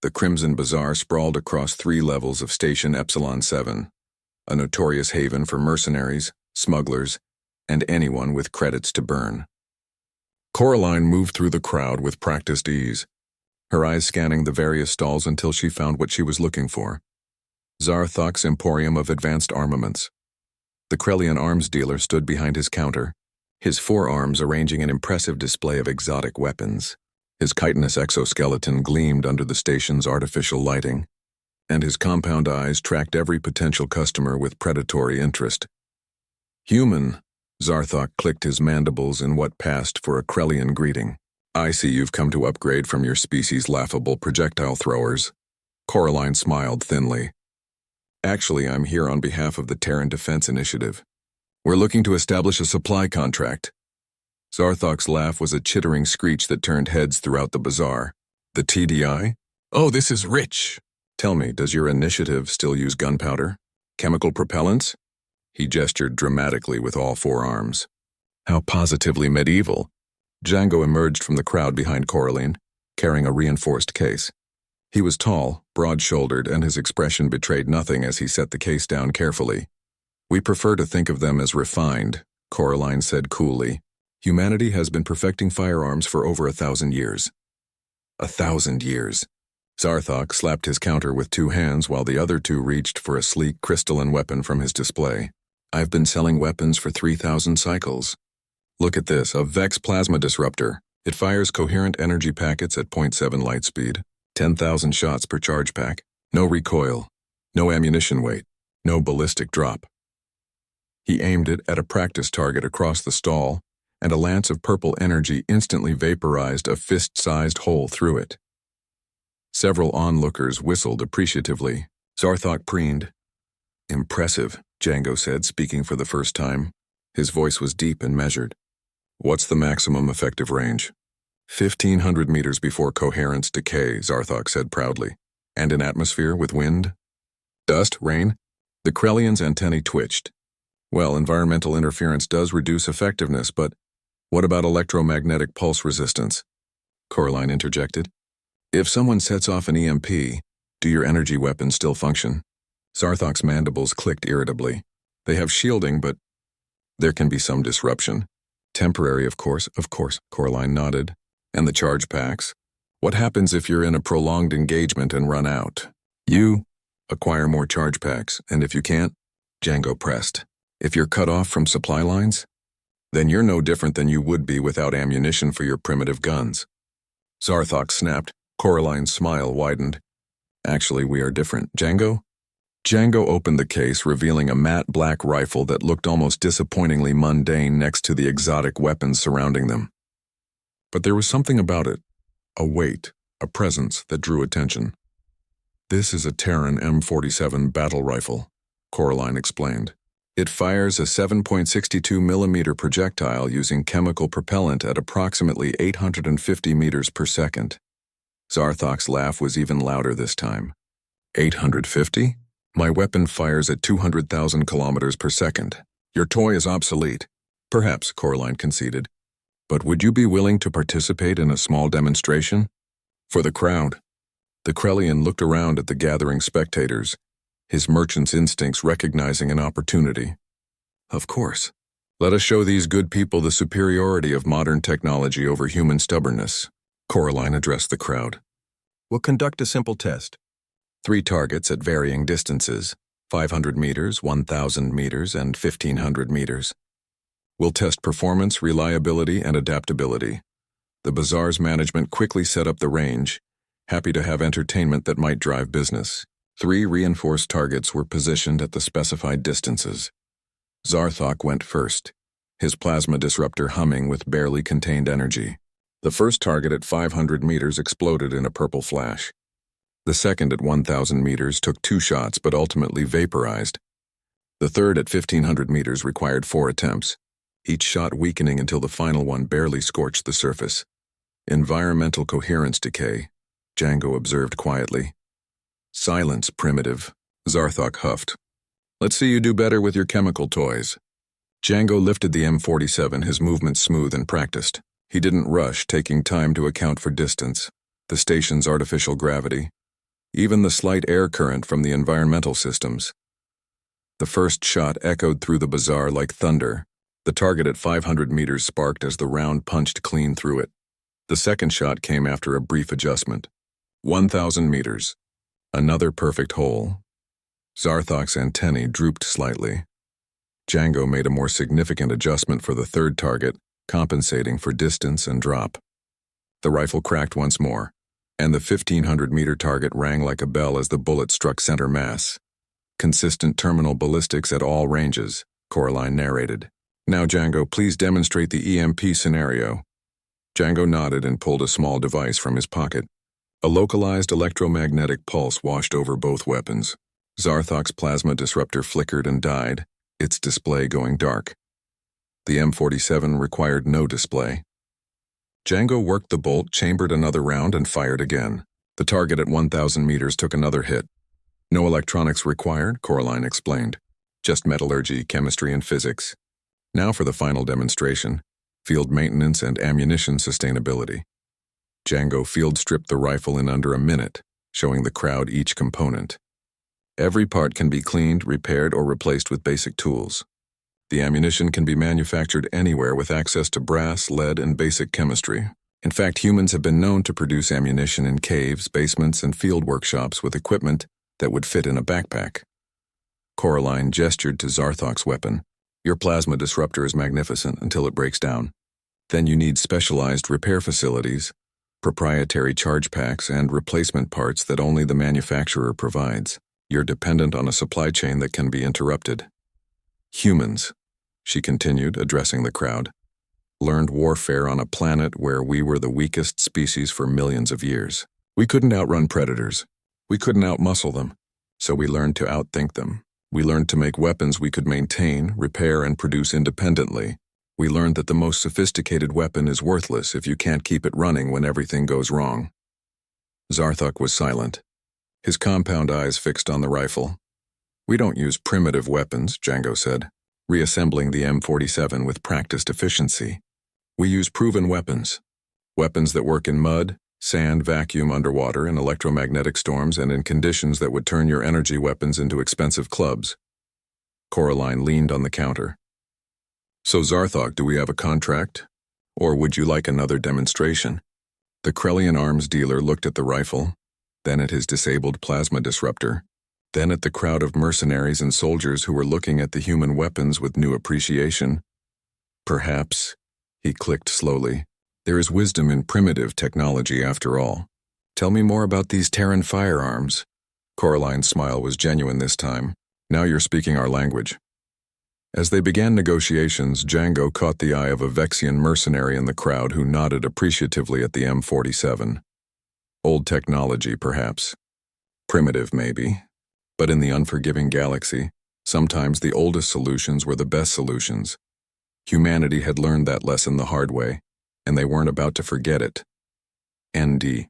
The Crimson Bazaar sprawled across 3 levels of Station Epsilon 7, a notorious haven for mercenaries, smugglers, and anyone with credits to burn. Coraline moved through the crowd with practiced ease, her eyes scanning the various stalls until she found what she was looking for. Zarthok's Emporium of Advanced Armaments. The Krellian arms dealer stood behind his counter, his forearms arranging an impressive display of exotic weapons. His chitinous exoskeleton gleamed under the station's artificial lighting, and his compound eyes tracked every potential customer with predatory interest. Human, Zarthok clicked his mandibles in what passed for a Krellian greeting. I see you've come to upgrade from your species' laughable projectile throwers. Coraline smiled thinly. Actually, I'm here on behalf of the Terran Defense Initiative. We're looking to establish a supply contract. Zarthok's laugh was a chittering screech that turned heads throughout the bazaar. The TDI? Oh, this is rich. Tell me, does your initiative still use gunpowder? Chemical propellants? He gestured dramatically with all 4 arms. How positively medieval. Django emerged from the crowd behind Coraline, carrying a reinforced case. He was tall, broad-shouldered, and his expression betrayed nothing as he set the case down carefully. We prefer to think of them as refined, Coraline said coolly. Humanity has been perfecting firearms for over 1,000 years. 1,000 years. Zarthok slapped his counter with 2 hands while the other 2 reached for a sleek crystalline weapon from his display. I've been selling weapons for 3,000 cycles. Look at this, a Vex plasma disruptor. It fires coherent energy packets at 0.7 light speed, 10,000 shots per charge pack, no recoil, no ammunition weight, no ballistic drop. He aimed it at a practice target across the stall, and a lance of purple energy instantly vaporized a fist-sized hole through it. Several onlookers whistled appreciatively. Zarthok preened. Impressive, Django said, speaking for the first time. His voice was deep and measured. What's the maximum effective range? 1,500 meters before coherence decay, Zarthok said proudly. And in atmosphere with wind? Dust? Rain? The Krellian's antennae twitched. Well, environmental interference does reduce effectiveness, but what about electromagnetic pulse resistance? Coraline interjected. If someone sets off an EMP, do your energy weapons still function? Zarthok's mandibles clicked irritably. They have shielding, but there can be some disruption. Temporary, of course, Coraline nodded. And the charge packs? What happens if you're in a prolonged engagement and run out? You acquire more charge packs, and if you can't, Django pressed. If you're cut off from supply lines, then you're no different than you would be without ammunition for your primitive guns. Zarthok snapped. Coraline's smile widened. Actually, we are different. Django? Django opened the case, revealing a matte black rifle that looked almost disappointingly mundane next to the exotic weapons surrounding them. But there was something about it, a weight, a presence that drew attention. This is a Terran M47 battle rifle, Coraline explained. It fires a 7.62 millimeter projectile using chemical propellant at approximately 850 meters per second. Zarthok's laugh was even louder this time. 850? My weapon fires at 200,000 kilometers per second. Your toy is obsolete. Perhaps, Coraline conceded. But would you be willing to participate in a small demonstration? For the crowd. The Krellian looked around at the gathering spectators, his merchant's instincts recognizing an opportunity. Of course. Let us show these good people the superiority of modern technology over human stubbornness. Coraline addressed the crowd. We'll conduct a simple test. 3 targets at varying distances, 500 meters, 1,000 meters, and 1,500 meters. We'll test performance, reliability, and adaptability. The bazaar's management quickly set up the range, happy to have entertainment that might drive business. 3 reinforced targets were positioned at the specified distances. Zarthok went first, his plasma disruptor humming with barely contained energy. The first target at 500 meters exploded in a purple flash. The second at 1,000 meters took 2 shots but ultimately vaporized. The third at 1,500 meters required 4 attempts, each shot weakening until the final one barely scorched the surface. Environmental coherence decay, Django observed quietly. Silence, primitive, Zarthok huffed. Let's see you do better with your chemical toys. Django lifted the M47, his movements smooth and practiced. He didn't rush, taking time to account for distance, the station's artificial gravity, even the slight air current from the environmental systems. The first shot echoed through the bazaar like thunder. The target at 500 meters sparked as the round punched clean through it. The second shot came after a brief adjustment. 1,000 meters. Another perfect hole. Zarthok's antennae drooped slightly. Django made a more significant adjustment for the third target, compensating for distance and drop. The rifle cracked once more, and the 1,500-meter target rang like a bell as the bullet struck center mass. Consistent terminal ballistics at all ranges, Coraline narrated. Now, Django, please demonstrate the EMP scenario. Django nodded and pulled a small device from his pocket. A localized electromagnetic pulse washed over both weapons. Zarthok's plasma disruptor flickered and died, its display going dark. The M47 required no display. Django worked the bolt, chambered another round, and fired again. The target at 1,000 meters took another hit. No electronics required, Coraline explained. Just metallurgy, chemistry, and physics. Now for the final demonstration, field maintenance and ammunition sustainability. Django field stripped the rifle in under a minute, showing the crowd each component. Every part can be cleaned, repaired, or replaced with basic tools. The ammunition can be manufactured anywhere with access to brass, lead, and basic chemistry. In fact, humans have been known to produce ammunition in caves, basements, and field workshops with equipment that would fit in a backpack. Coraline gestured to Zarthok's weapon. Your plasma disruptor is magnificent until it breaks down. Then you need specialized repair facilities, proprietary charge packs, and replacement parts that only the manufacturer provides. You're dependent on a supply chain that can be interrupted. Humans, she continued, addressing the crowd, learned warfare on a planet where we were the weakest species for millions of years. We couldn't outrun predators. We couldn't outmuscle them. So we learned to outthink them. We learned to make weapons we could maintain, repair, and produce independently. We learned that the most sophisticated weapon is worthless if you can't keep it running when everything goes wrong. Zarthok was silent, his compound eyes fixed on the rifle. We don't use primitive weapons, Django said, reassembling the M47 with practiced efficiency. We use proven weapons. Weapons that work in mud, sand, vacuum, underwater, in electromagnetic storms, and in conditions that would turn your energy weapons into expensive clubs. Coraline leaned on the counter. So Zarthok, do we have a contract? Or would you like another demonstration? The Krellian arms dealer looked at the rifle, then at his disabled plasma disruptor, then at the crowd of mercenaries and soldiers who were looking at the human weapons with new appreciation. Perhaps, he clicked slowly, there is wisdom in primitive technology after all. Tell me more about these Terran firearms. Coraline's smile was genuine this time. Now you're speaking our language. As they began negotiations, Django caught the eye of a Vexian mercenary in the crowd who nodded appreciatively at the M47. Old technology, perhaps. Primitive, maybe. But in the unforgiving galaxy, sometimes the oldest solutions were the best solutions. Humanity had learned that lesson the hard way, and they weren't about to forget it. ND.